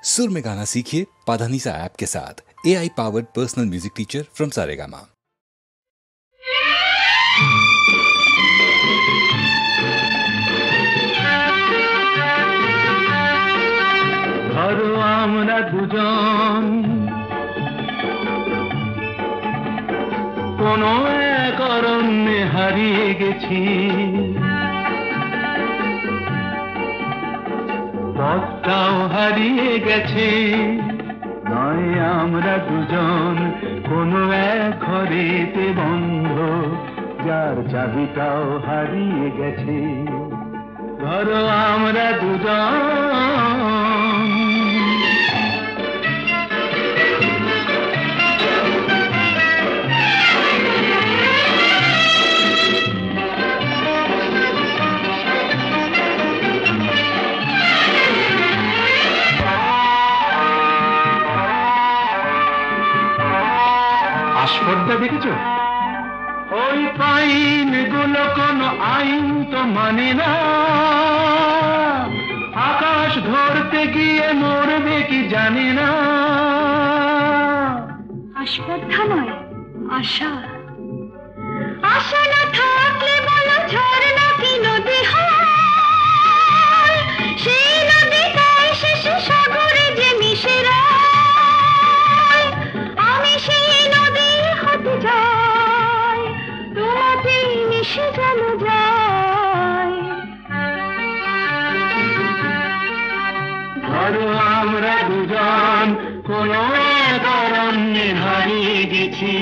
सुर में गाना सीखिए पाधानीसा ऐप के साथ। AI powered personal music teacher from Saregama. ধরো আমরা দুজন কোনো এক অরণ্যে হারিয়ে গেছি, পথটাও হারিয়ে গেছে। নয় আমরা দুজন কোনো এক ঘরেতে বন্ধ, যার চাবিটাও হারিয়ে গেছে। ধরো আমরা দুজন আস্পর্ধা দেখেছো? ওই পাইন গুলো কোনো আইন তো মানে না, আকাশ ধরতে গিয়ে মরবে কি জানি না। আস্পর্ধা নয়, আশা। আশা না থাকলে বলো ঝর্ণা কি নদী হয়? সেই নদীটাই শেষে সাগরে যে মিশে যায়। আমি সেই নদী হতে যাই, তোমাতেই মিশে যেন যাই। ধরো আমরা দুজন কোনো এক অরণ্যে হারিয়ে গেছি,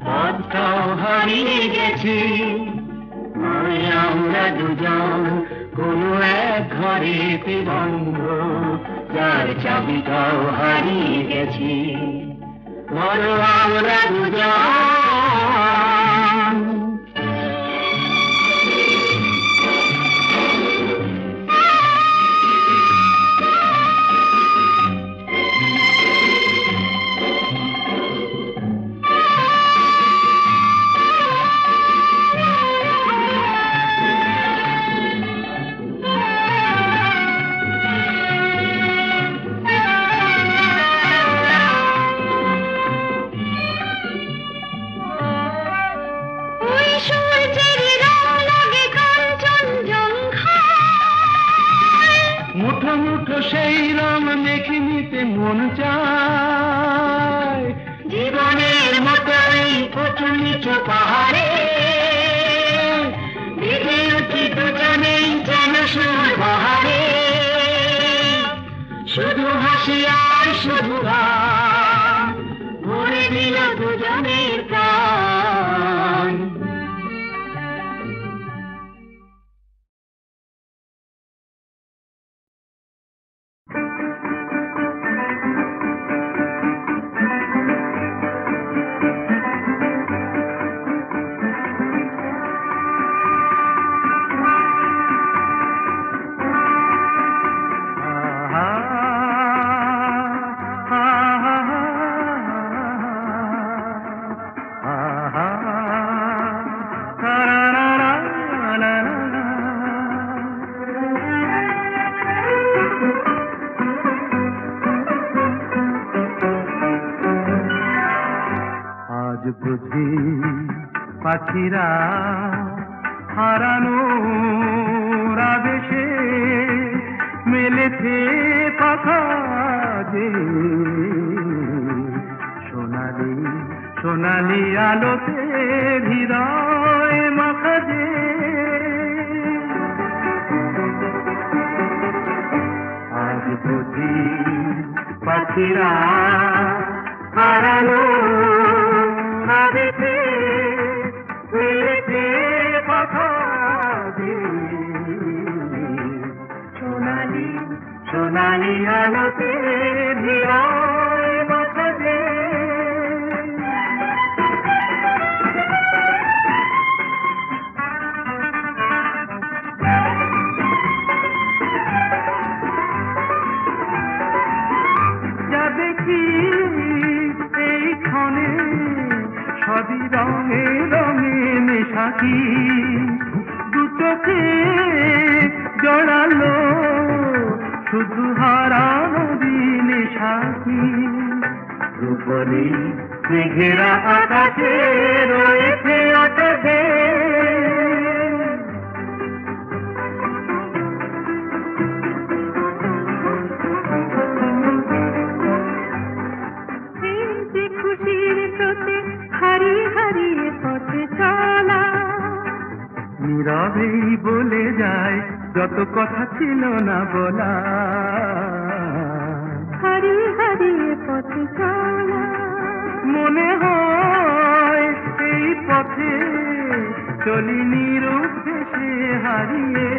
পথটাও হারিয়ে গেছি। নয় আমরা দুজন কোনো এক ঘরেতে বন্ধ, যার চাবিটাও হারিয়ে গেছি। ধরো আমরা দুজন মুঠো মুঠো সেই রং মেখে নিতে মন চায়। জীবনের মতো এই উঁচু নিচু পাহাড়ে ভিজে উঠি দুজনেই যেন সুর বাহারে। শুধু হাসি আর শুধু গান ভরে দিল দুজনের প্রাণ। আজ বুঝি পাখিরা হারানো আবেশে মেলেছে পাখা যে, সোনালি সোনালি আলোতে হৃদয় মাখা যে। আজ বুঝি পাখিরা হারানো আবেশে মেলেছে পাখা যে, সোনালি সোনালি আলোতে হৃদয় মাখা যে। যা দেখি এই ক্ষণে সবই রঙে রঙে মেশাকি, দু চোখে জড়ালো শুধু হারানো দিনে বলি মেঘেরা আকাশে রয়েছে আকাশে খুশির স্রোতে হারিয়ে হারিয়ে পথে চলা নীরবেই বলে যায় যত কথা ছিল না বলা হারিয়ে হারিয়ে পথে চলা মনে হয় এই পথে চলি নিরুদ্দেশে হারিয়ে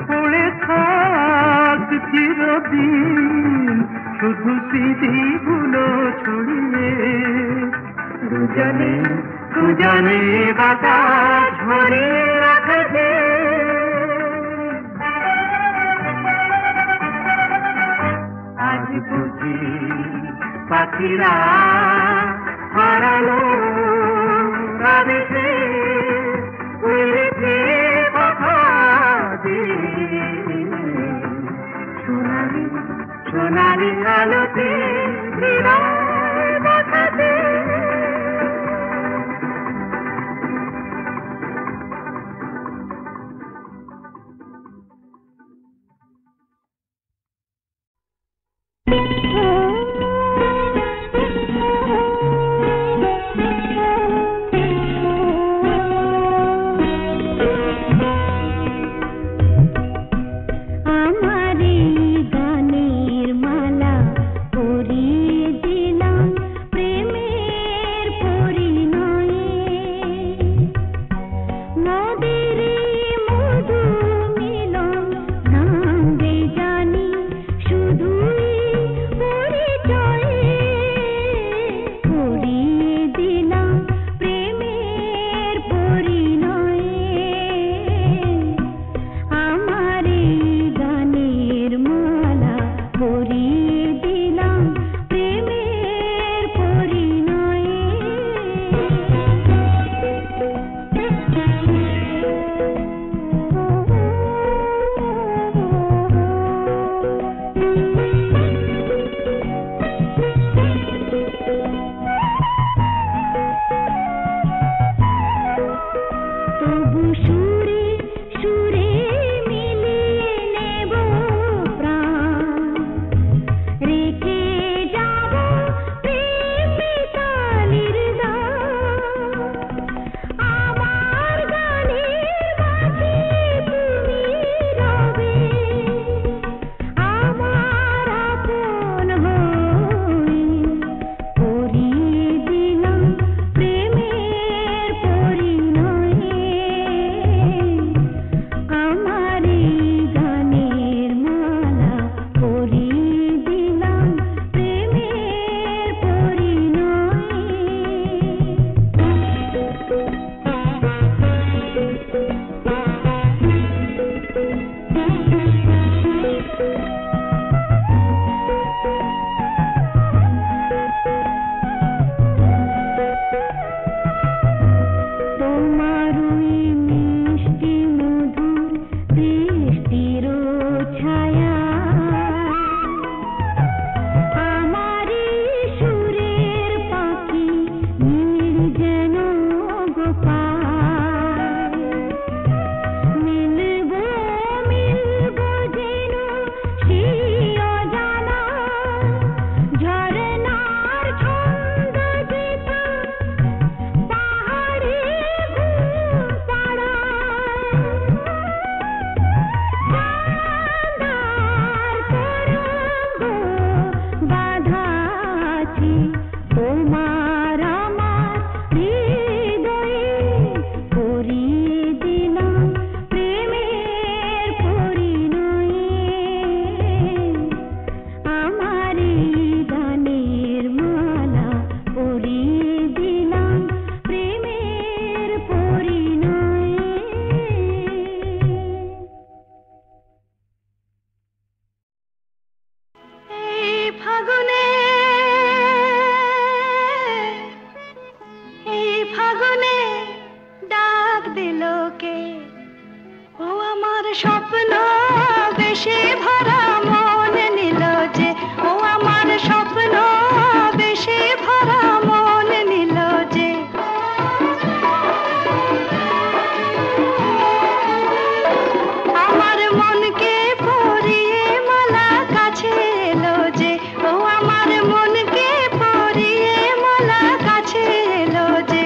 পড়ে থাক চিরদিন শুধু স্মৃতিগুলো ছড়িয়ে দুজনে দুজনে বাতাস ভরে রাখবে আজ বুঝি পাখিরা হারালো রাধেছে উড়েছে কথা দিয়ে সোনালি সোনালি আলোতে হৃদয় বাঁধাতে কাছে এলো যে, ও আমার মনকে পরিয়ে মালা কাছে এলো যে।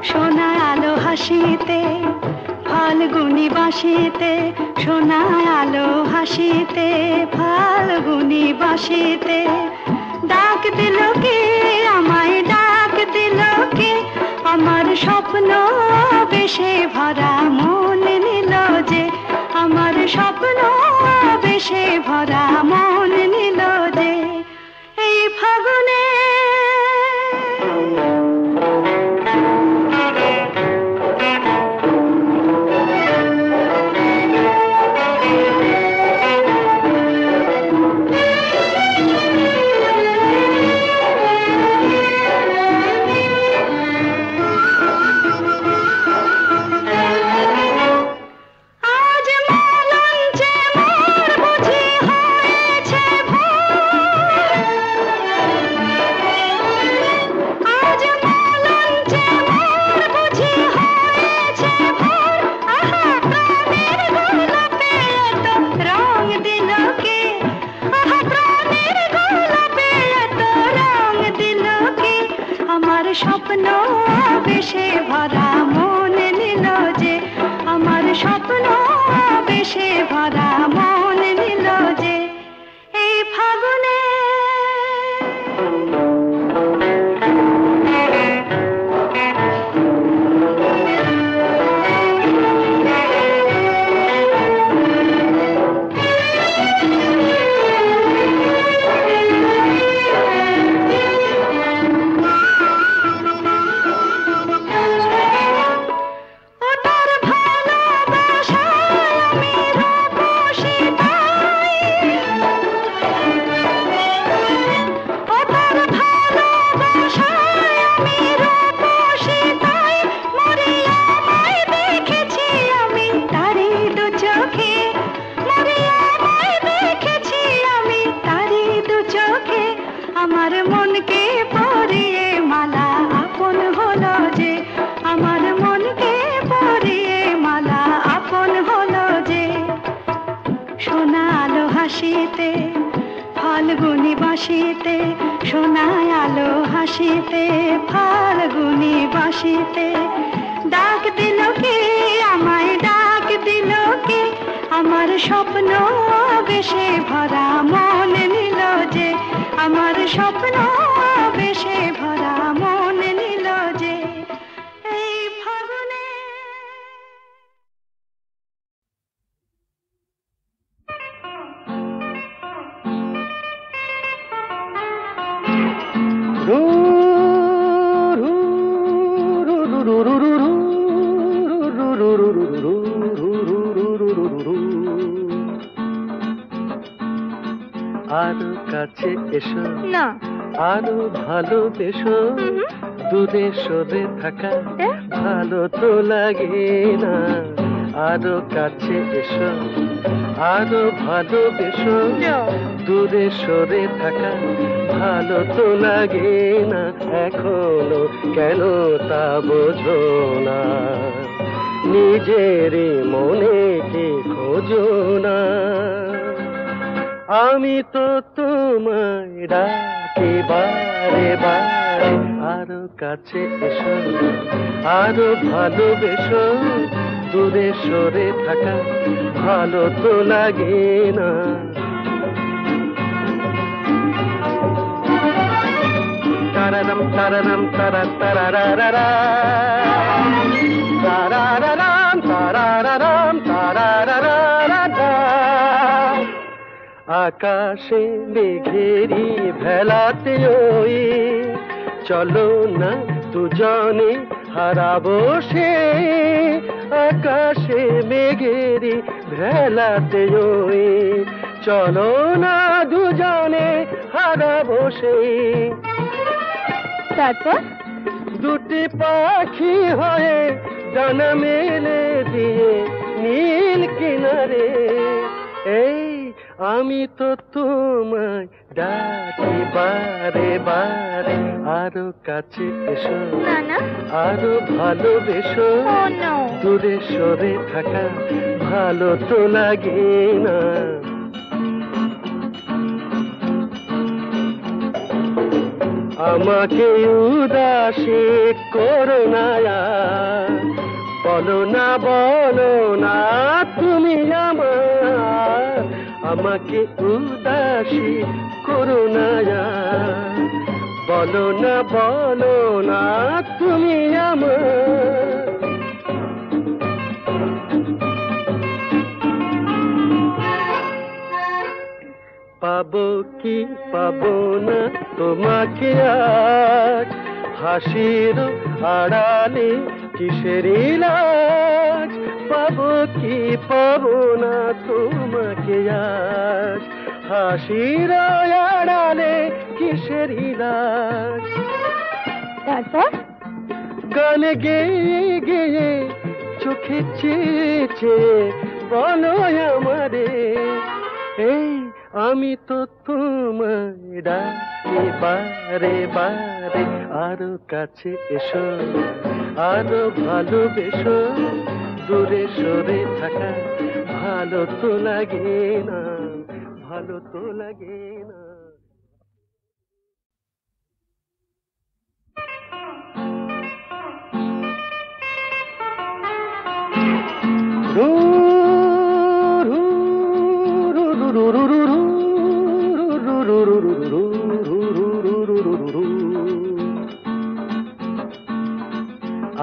সোনা আলো হাসিতে ফাল্গুনি বাঁশিতে, সোনা আলো হাসিতে ফাল্গুনি বাঁশিতে, ডাক দিল কে আমায়, ডাক দিল কে, আমার স্বপ্ন বেশে ভরা মন নিল যে, আমার স্বপ্ন বেশে ভরা মন নিল যে। এই ফাগুনে স্বপ্ন বেশে ভরা মন নিল যে, আমার স্বপ্ন বেশে ভরা মন নিল যে। এই ফাগুনে আমার মনকে পরিয়ে মালা আপন হলো যে, আমার মনকে পরিয়ে মালা আপন হলো যে। সোনা আলো হাসিতে ফাল্গুনি বাঁশিতে, সোনা আলো হাসিতে ফাল্গুনি বাঁশিতে, ডাক দিল কে আমায়, ডাক দিল কে, আমার স্বপ্ন বেশে ভরা মন নিল যে, আমার স্বপ্ন বেশে ভরা মন নিল যে। এই ফাগুনে আরো কাছে এসো না, আরো ভালোবেসো, দূরে সরে থাকা ভালো তো লাগে না। আরো কাছে এসো, আরো ভালোবেসো, দূরে সরে থাকা ভালো তো লাগে না। এখনো কেন তা বোঝো না, নিজেরই মনে কি খোঁজো না। আমি তো তোমায় ডাকি বারে বারে, আরো কাছে এসো, আরো ভালোবেসো, দূরে সরে থাকা ভালো তো লাগে না। তারারাম তারারাম তারা তারারারা, তারারারাম তারারারাম তারারারা। আকাশে মেঘেরি ভেলাতে ওই, চলো না দুজনে হারাবো সে। আকাশে মেঘেরি ভেলাতে ওই, চলো না দুজনে হারাবো সে। তারপর দুটি পাখি হয়ে ডানা মেলে দিয়ে নীল কিনারে, এই আমি তো তোমায় ডাকি বারে বারে, আরো কাছে এসো, আরো ভালোবেসো, দূরে সরে থাকা ভালো তো লাগে না। আমাকে উদাসী করো না বলো না তুমি আমার আমাকে উদাসী করো না বলো না তুমি আমার পাবো কি পাবো না তোমাকে আজ হাসির আড়ালে কিসের লাজ পাবো কি পাবো না তোমাকে আজ হাসির আড়ালে কিসের লাজ তারপর গান গেয়ে গেয়ে চোখে চেয়ে বলো আমারে এই আমি তো তোমায় ডাকি বারে বারে আরো কাছে এসো আরো ভালোবেসো দূরে সরে থাকা ভালো তো লাগে না ভালো তো লাগে না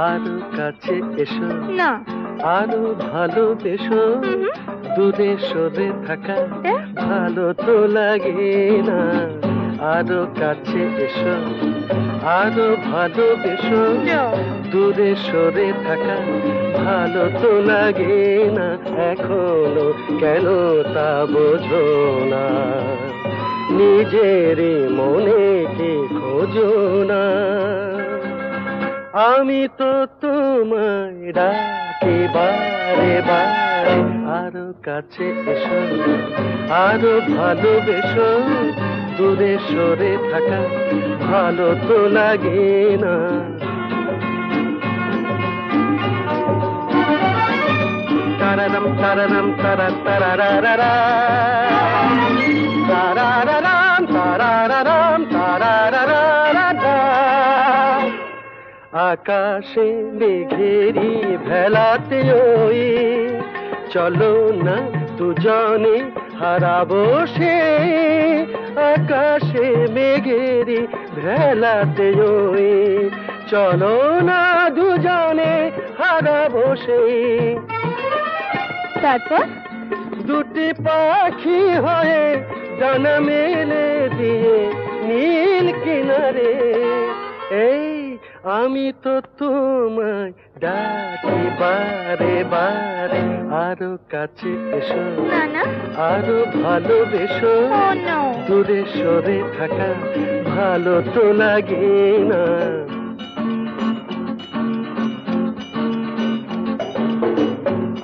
আরো কাছে এসো না আরো ভালোবেসো দূরে সরে থাকা ভালো তো লাগে না আরো কাছে এসো আরো ভালোবেসো দূরে সরে থাকা ভালো তো লাগে না এখনো কেন তা বোঝো না নিজেরই মনে কি খোঁজো না আমি তো তোমায় ডাকি বারে বারে আরো কাছে এসো আরো ভালোবেসো দূরে সরে থাকা ভালো তো লাগে না তারারাম তারারাম তারা তারারারা তারারারাম তারারারাম তারারারা আকাশে মেঘেরি ভেলাতে ওই চলো না দুজনে হারাবো সে আকাশে মেঘেরি ভেলাতে ওই চলো না দুজনে হারাবো সে তারপর দুটি পাখি হয়ে ডানা মেলে দিয়ে নীল কিনারে এই আমি তো তোমায় ডাকি বারে বারে আরো কাছে এসো আরো ভালোবেসো দূরে সরে থাকা ভালো তো লাগে না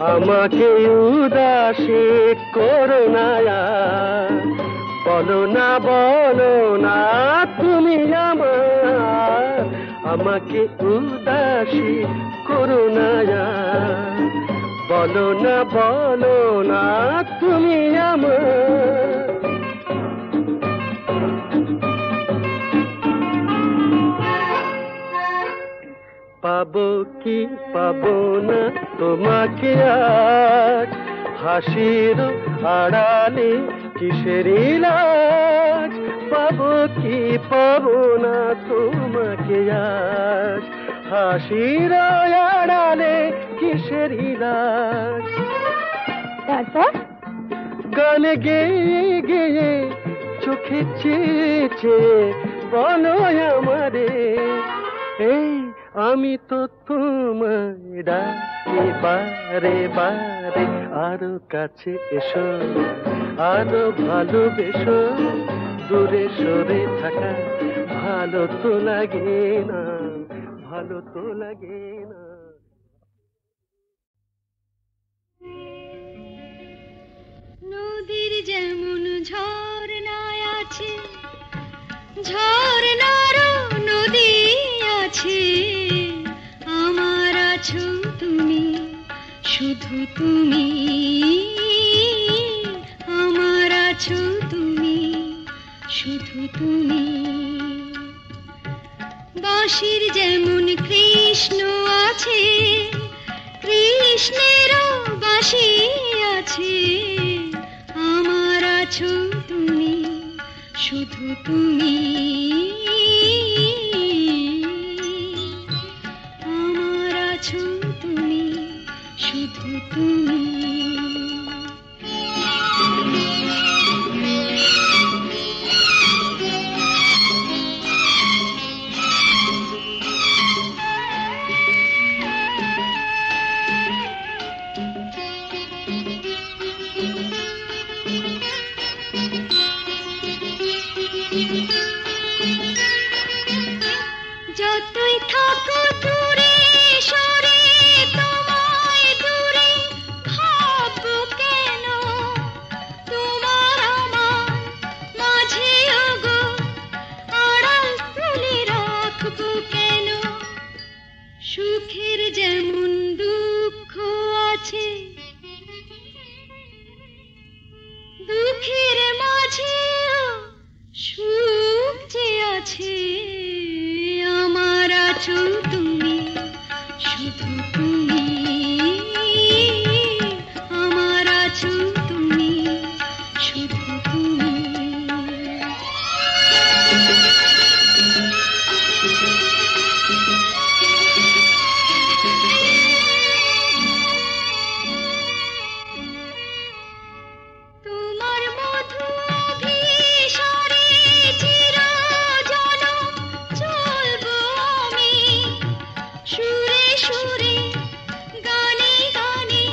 আমাকে উদাসী করো না বলো না তুমি আমার আমাকে উদাসী করো না বলো না তুমি আমার পাবো কি পাবো না তোমাকে আজ হাসির আড়ালে কিসের লাজ পাবো কি পাবো না তোমাকে আজ হাসির আড়ালে কিসের লাজ তারপর গান গেয়ে গেয়ে চোখে চেয়ে বলো আমারে এই আমি তো তোমায় ডাকি বারে বারে আরো কাছে এসো আরো ভালোবেসো দূরে সরে থাকা ভালো তো লাগে না ভালো তো লাগে না নদীর যেমন ঝর্ণায় আছে ঝর্ণারও নদী আছে আমার আছো তুমি শুধু তুমি আমার আছো তুমি শুধু তুমি বাঁশির যেমন কৃষ্ণ আছে, কৃষ্ণেরও বাঁশি আছে। আমার আছো তুমি, শুধু তুমি। আমার আছো তুমি, শুধু তুমি। যতই থাকো দূরে সরে, তোমায় দূরে ভাববো কেন? তোমার আমার মাঝে ওগো আড়াল তুলে রাখবো কেন? সুখের যেমন দুঃখ আছে, দুঃখের মাঝেও সুখ যে আছে। আমার আছো তুমি, শুধু তুমি। আমার আছো তুমি, শুধু তুমি। তোমার মধু অভিসারে চিরজনম চলবো আমি, সুরে সুরে গানে গানে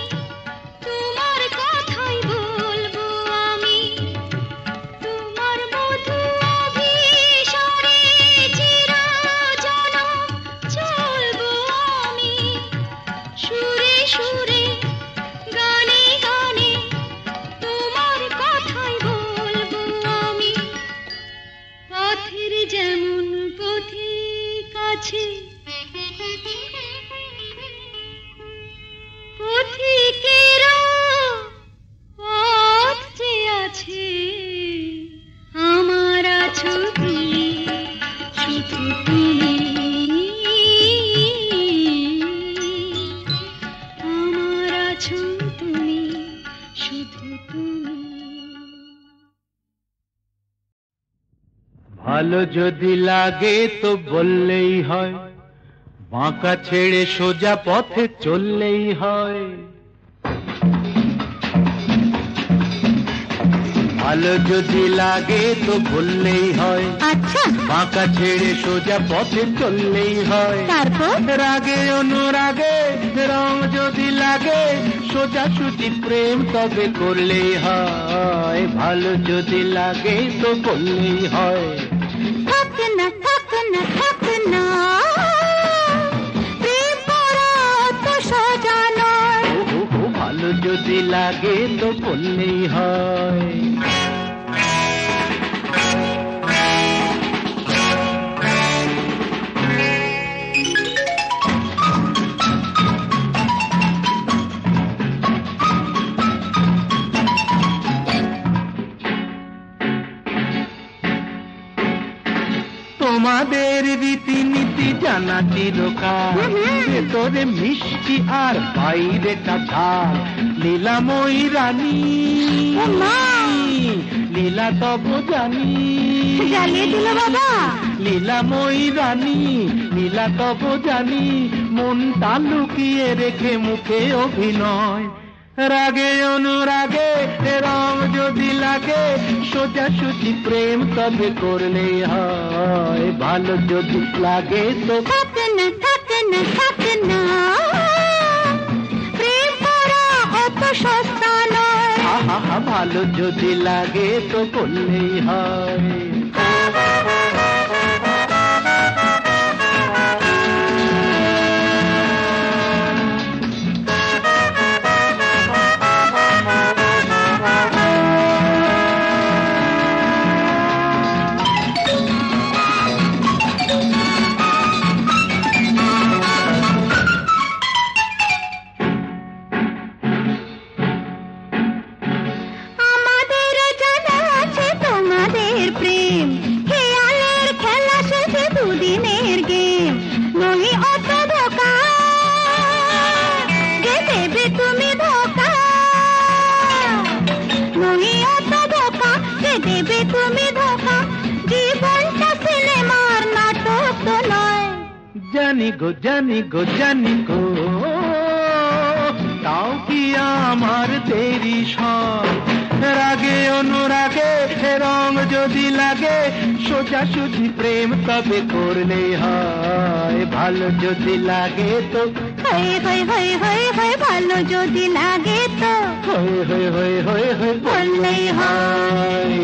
তোমার কথাই বলবো আমি। তোমার মধু অভিসারে চিরজনম চলবো আমি, সুরে সুরে গানে গানে তোমার কথাই বলবো আমি। পথের যেমন পথিক আছে, পথিকেরও পথ যে আছে। আমার আছো তুমি, শুধু তুমি। আমার আছো তুমি, শুধু তুমি। ভালো যদি লাগে তো বললেই হয়, বাঁকা ছেড়ে সোজা পথে চললেই হয়। ভালো যদি লাগে তো বললেই হয়, আচ্ছা বাঁকা ছেড়ে সোজা পথে চললেই হয়। তারপর রাগে অনুরাগে রং যদি লাগে, সোজা সুজি প্রেম তবে করলেই হয়। ভালো যদি লাগে তো বললেই হয়। থাক না থাক না থাক না, প্রেম করা তো সোজা নয়। ভালো যদি লাগে তো বললেই হয়। তোমাদের রীতিনীতি জানা চিরকাল, ভেতরে মিষ্টি আর বাইরে ঝাল। লীলাময়ী রানী লীলা তব জানি, জ্বালিয়ে দিল বাবা। লীলাময়ী রানী লীলা তব জানি, মনটা লুকিয়ে রেখে মুখে অভিনয়। রাগে অনুরাগে রং যদি লাগে, সোজা সুজি প্রেম তবে করলেই হয়। ভালো যদি লাগে তো থাক না থাক না থাক না, প্রেম করা অত সস্তা নয়। আহা, ভালো যদি লাগে তো করলেই হয়। আমাদের জানা আছে তোমাদের তুমি ধোকা, জীবনটা সিনেমার নাটক তো নয়। জানি গো জানি গো জানি গো, তাও কি আমার দেরি সব, রাগে অনুরাগে রং যদি লাগে, সোজা সুজি প্রেম তবে করলেই হয়। ভালো যদি লাগে তো হয়ে হয়ে হয়ে হয়ে হয়ে, ভালো যদি লাগে তো হয়ে হয়ে হয়ে হয়ে হয়ে বললেই হয়।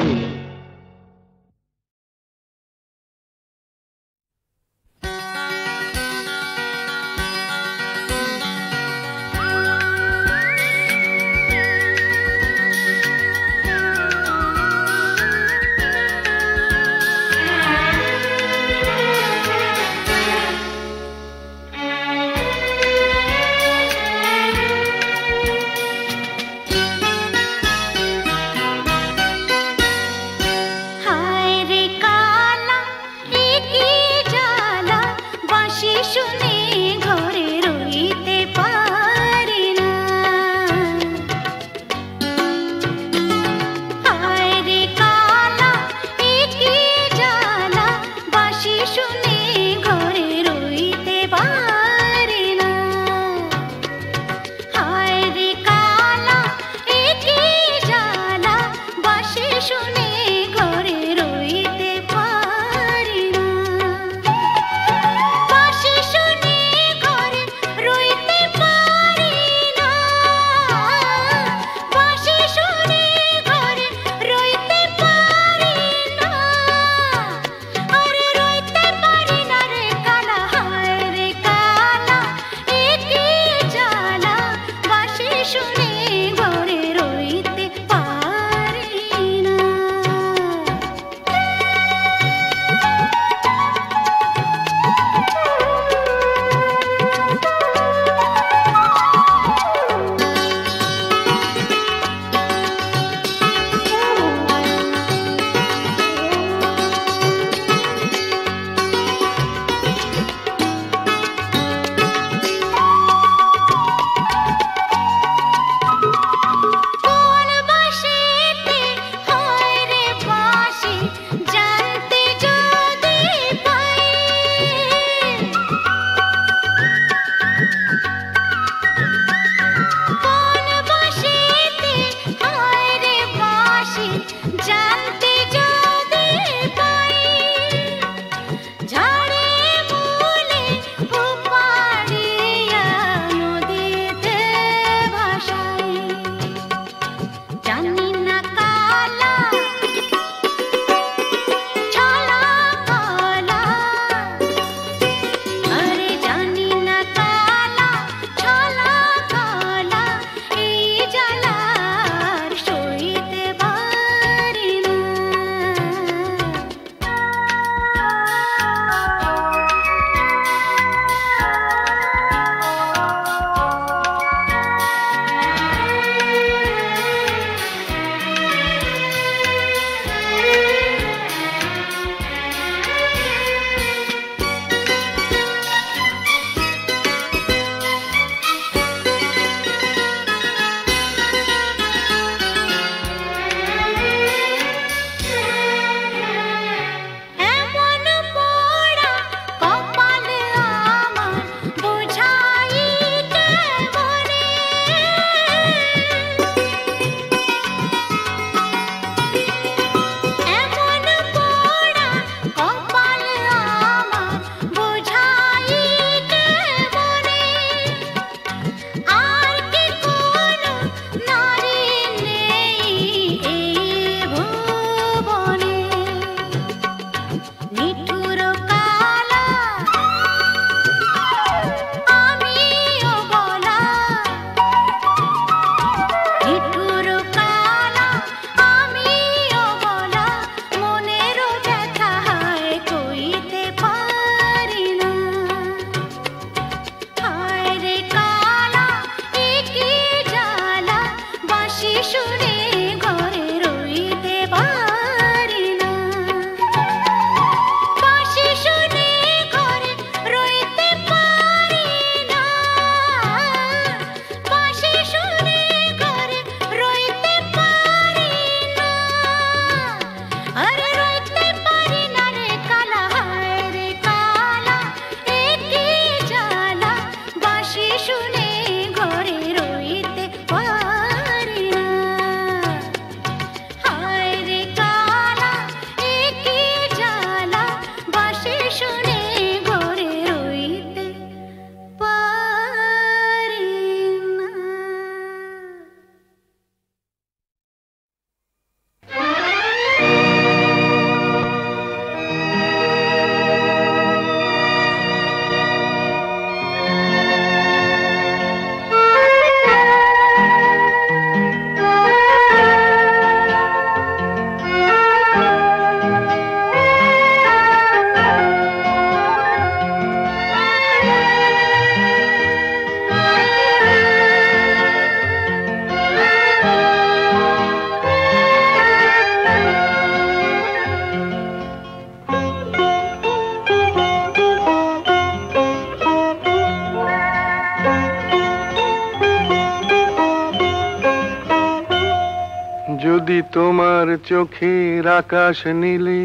চোখের আকাশ নীলে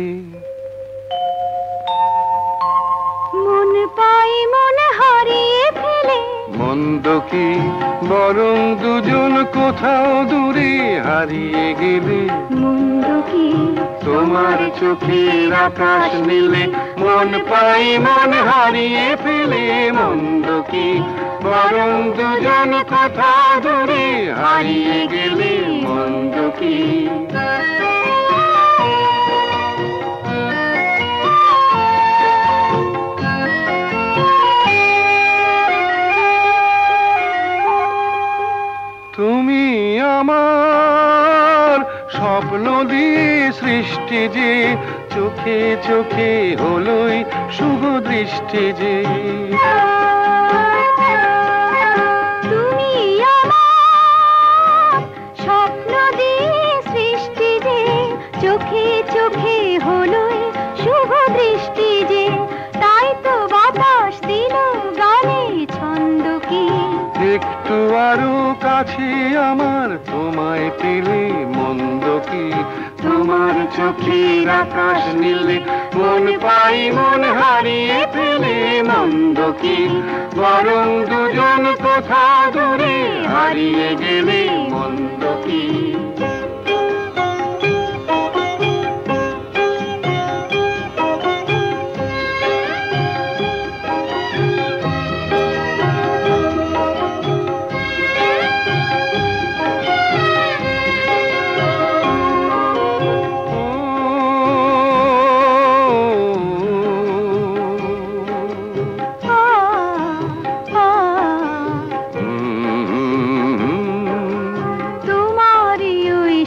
মন পাই মন হারিয়ে ফেলে মন্দ কি বরং দুজন কোথাও দূরে হারিয়ে গেলে মন্দ কি তোমার চোখের আকাশ নীলে মন পাই মন হারিয়ে ফেলে মন্দ কি বরং দুজন কোথাও দূরে হারিয়ে গেলে মন্দ কি তুমি আমার স্বপ্ন দিয়ে সৃষ্টি যে চোখে চোখে হলোই শুভ দৃষ্টি যে তুমি আমার স্বপ্ন দিয়ে সৃষ্টি যে চোখে চোখে হলোই শুভ দৃষ্টি যে তাই তো বাতাস দিল গানে ছন্দ কি একটু আরো কাছে আমার তোমায় পেলে মন্দ কি তোমার চোখের আকাশ নীলে মন পাই মন হারিয়ে ফেলে মন্দ কি বরং দুজন কোথা দূরে হারিয়ে গেলে মন্দ কি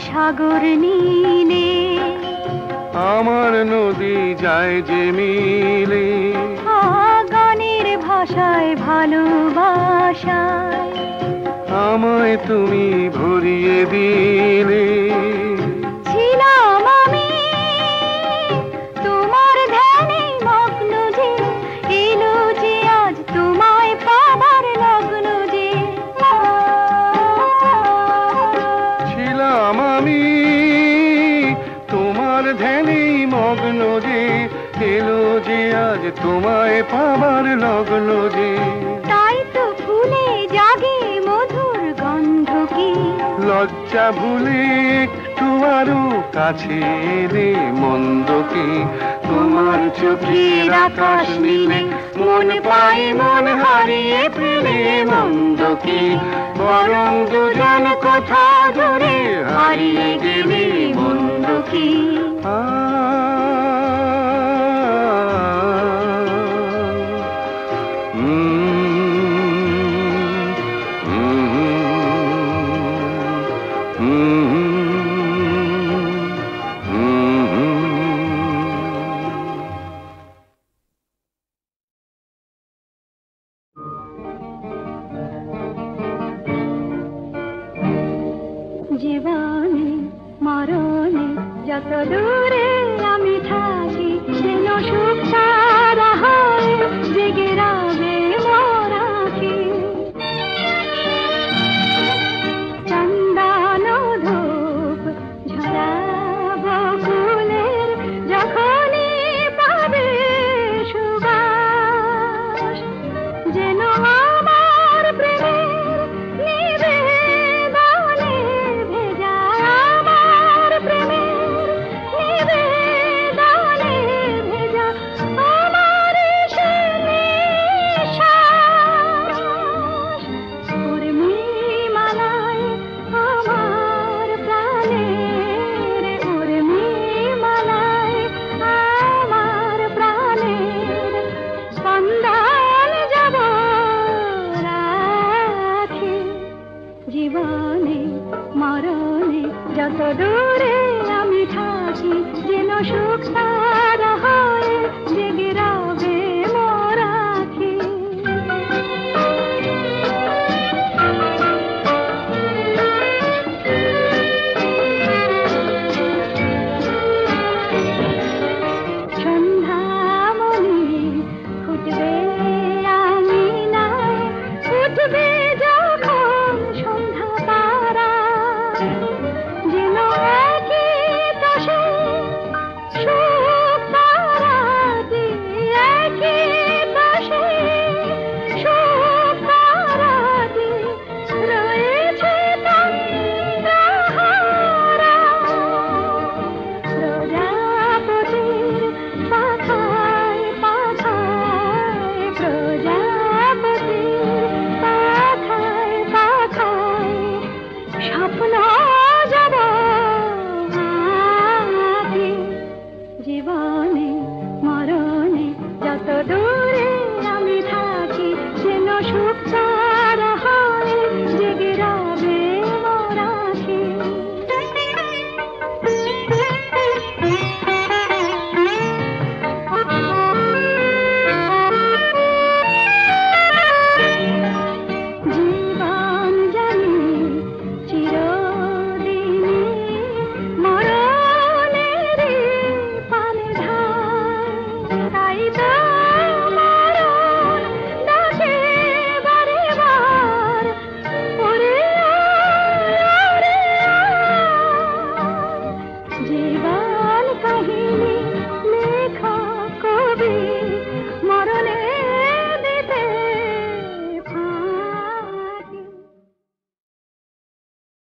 সাগর নীলে আমার নদী যায় যে মিলে গানের ভাষায় ভালোবাসায় আমায় তুমি ভরিয়ে দিলে ছিলাম আমি তোমার ধ্যানে মগ্ন যে এলো যে আজ তোমায় পাবার লগ্ন যে ছিলাম আমি তোমার ধ্যানে মগ্ন যে এলো যে আজ তোমায় পাবার লগ্ন যে তাই তো ফুলে জাগে মধুর গন্ধ কি লজ্জা ভুলে একটু আরো কাছে এলে মন্দ কি তোমার চোখের আকাশ নীলে মন পাই মন হারিয়ে ফেলে মন্দ কি বরং দুজন কোথা দূরে হারিয়ে গেলে মন্দ কি জীবনে মরণে যত দূরে আমি থাকি সেন সুখ সারা হয় জেগে রবে মোরাকি চন্দন ধূপ ঝরাবো ফুলের যখনই পাবে সুবাস যেন আমার প্রেমের নিবেদনে ভেজা আমার প্রেমের নিবেদনে ভেজা আমার সে নিঃশ্বাস উর্মিমালায় আমার প্রাণের উর্মিমালায় আমার প্রাণের স্পন্দন যাব রাখি জীবনে মরণে যত দূরে আমি থাকি যেন সুখ সারা হয় জেগে রবে মোরাকি সন্ধ্যামণি ফুটবে আঙিনায় ফুটবে যখন সন্ধ্যা তারা যেন একই জীবন